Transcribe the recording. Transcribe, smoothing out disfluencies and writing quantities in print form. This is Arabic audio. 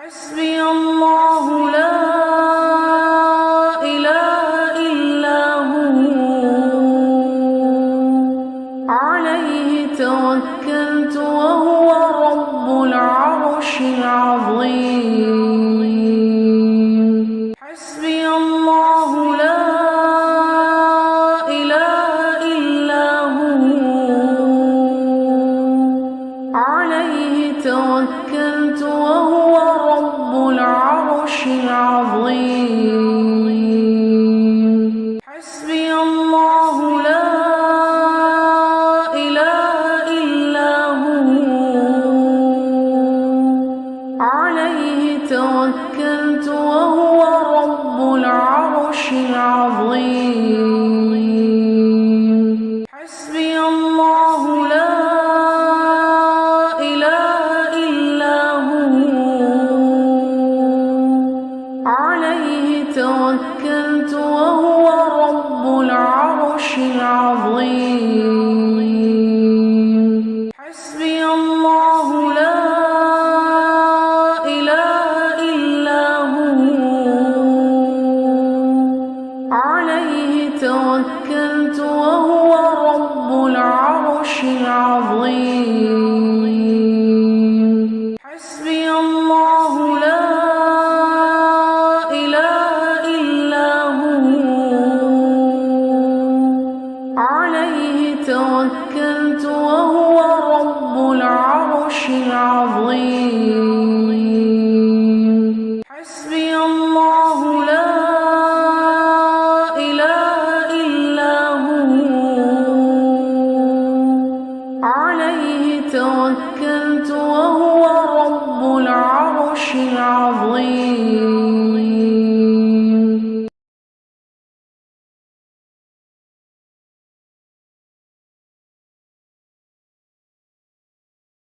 حسبي الله لا إله إلا هو عليه توكلت وهو رب العرش العظيم حسبي الله لا إله إلا هو عليه توكلت وهو رب العرش العظيم حسبي الله لا إله إلا هو عليه توكلت وهو رب العرش العظيم حسبي الله لا إله إلا هو عليه توكلت وهو رب العرش العظيم حسبي الله لا إله إلا هو عليه توكلت وهو رب العرش العظيم حسبي الله لا إله إلا هو عليه توكلت وهو رب العرش العظيم حسبي الله لا إله إلا هو عليه توكلت وهو رب العرش العظيم